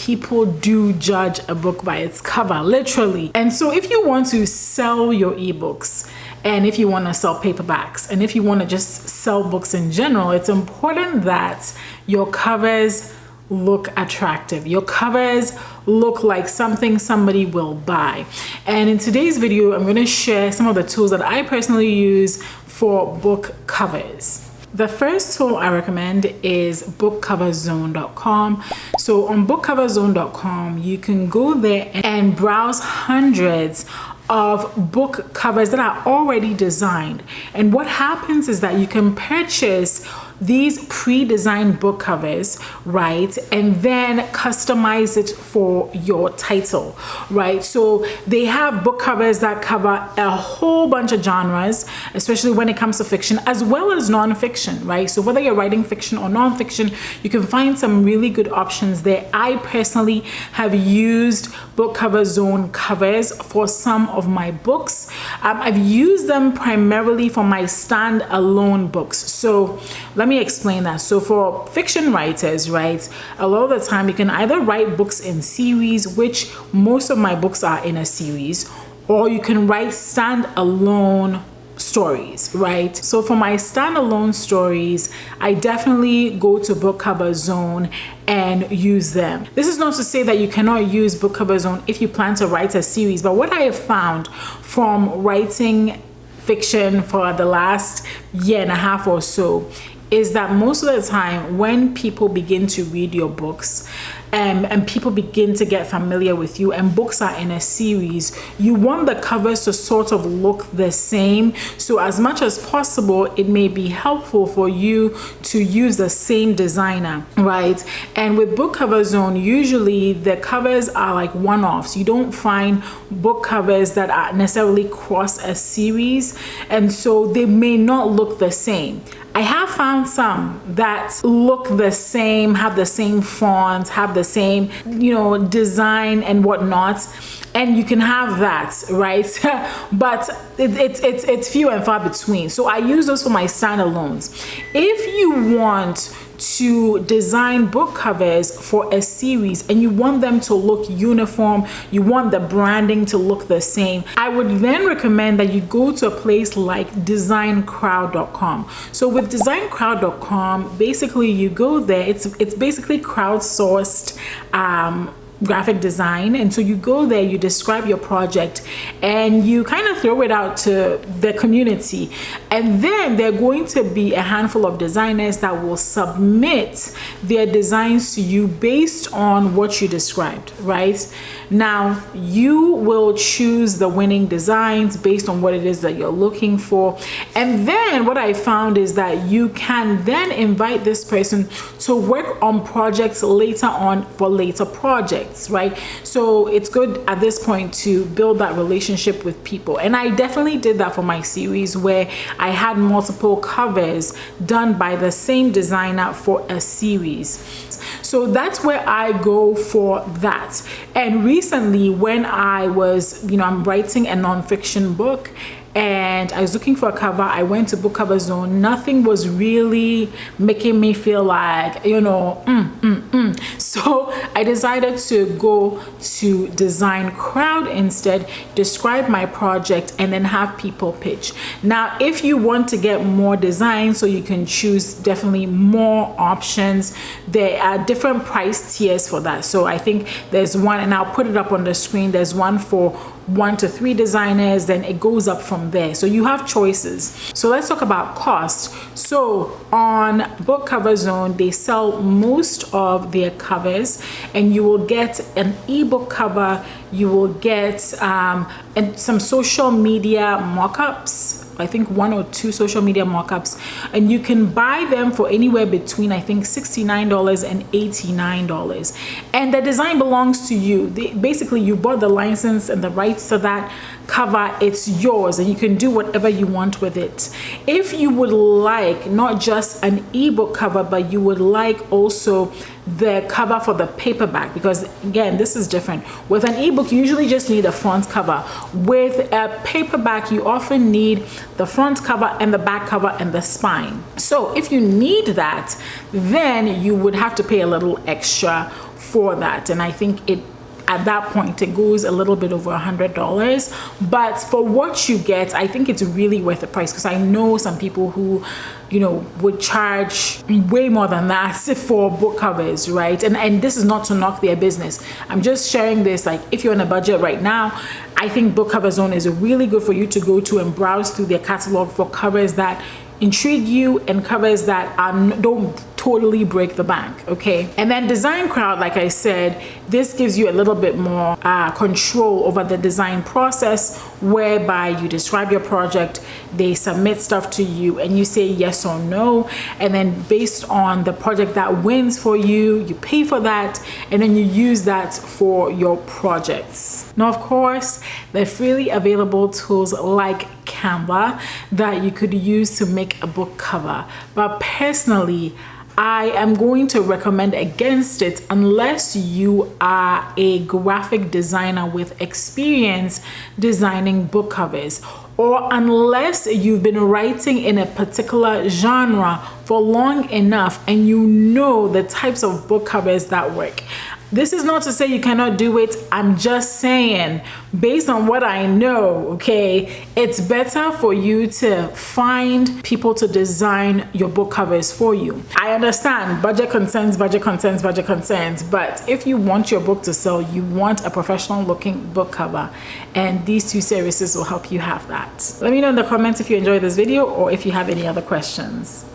people do judge a book by its cover, literally. And so if you want to sell your ebooks, and if you want to sell paperbacks, and if you want to just sell books in general, it's important that your covers look attractive. Your covers look like something somebody will buy. And in today's video, I'm going to share some of the tools that I personally use for book covers. The first tool I recommend is bookcoverzone.com. So on bookcoverzone.com, you can go there and browse hundreds of book covers that are already designed. And what happens is that you can purchase these pre-designed book covers, right, and then customize it for your title, right? So they have book covers that cover a whole bunch of genres, especially when it comes to fiction, as well as non-fiction, right? So whether you're writing fiction or non-fiction, you can find some really good options there. I personally have used Book Cover Zone covers for some of my books. I've used them primarily for my standalone books. So let me explain that. So for fiction writers, right, a lot of the time you can either write books in series, which most of my books are in a series, or you can write standalone stories, right? So for my standalone stories, I definitely go to Book Cover Zone and use them. This is not to say that you cannot use Book Cover Zone if you plan to write a series, but what I have found from writing fiction for the last year and a half or so is that most of the time when people begin to read your books and people begin to get familiar with you and books are in a series, you want the covers to sort of look the same. So as much as possible, it may be helpful for you to use the same designer, right? And with Book Cover Zone, usually the covers are like one-offs. You don't find book covers that are necessarily cross a series, and so they may not look the same. I have found some that look the same, have the same font, have the same, design and whatnot, and you can have that, right? But it's few and far between. So I use those for my standalones. If you want to design book covers for a series and you want them to look uniform, you want the branding to look the same, I would then recommend that you go to a place like DesignCrowd.com. So with DesignCrowd.com, basically you go there, it's basically crowdsourced graphic design, and so you go there, you describe your project, and you kind of throw it out to the community, and then there are going to be a handful of designers that will submit their designs to you based on what you described, right? Now you will choose the winning designs based on what it is that you're looking for, and then what I found is that you can then invite this person to work on projects later on for later projects, right? So it's good at this point to build that relationship with people. And I definitely did that for my series where I had multiple covers done by the same designer for a series. So that's where I go for that. And recently when I was, I'm writing a nonfiction book and I was looking for a cover, I went to Book Cover Zone. Nothing was really making me feel like, So I decided to go to DesignCrowd instead, describe my project, and then have people pitch. Now, if you want to get more designs, so you can choose definitely more options, there are different price tiers for that. So I think there's one, and I'll put it up on the screen. There's one for 1 to 3 designers, then it goes up from there. So you have choices. So let's talk about cost. So on Book Cover Zone, they sell most of their covers, and you will get an ebook cover, you will get and some social media mock-ups, I think 1 or 2 social media mockups, and you can buy them for anywhere between I think $69 and $89, and the design belongs to you. Basically you bought the license and the rights to that cover, it's yours, and you can do whatever you want with it. If you would like not just an ebook cover, but you would like also the cover for the paperback, because again, this is different. With an ebook, you usually just need a front cover. With a paperback, you often need the front cover and the back cover and the spine. So if you need that, then you would have to pay a little extra for that. And I think at that point it goes a little bit over $100, but for what you get, I think it's really worth the price, because I know some people who, you know, would charge way more than that for book covers, right? And this is not to knock their business. I'm just sharing this, like, if you're on a budget right now, I think Book Cover Zone is really good for you to go to and browse through their catalog for covers that intrigue you and covers that don't totally break the bank, okay? And then DesignCrowd, like I said, this gives you a little bit more control over the design process, whereby you describe your project, they submit stuff to you, and you say yes or no, and then based on the project that wins for you, you pay for that, and then you use that for your projects. Now, of course, there are freely available tools like Canva that you could use to make a book cover, but personally, I am going to recommend against it unless you are a graphic designer with experience designing book covers, or unless you've been writing in a particular genre for long enough and you know the types of book covers that work. This is not to say you cannot do it. I'm just saying, based on what I know, okay, it's better for you to find people to design your book covers for you. I understand budget concerns, but if you want your book to sell, you want a professional looking book cover, and these two services will help you have that. Let me know in the comments if you enjoyed this video or if you have any other questions.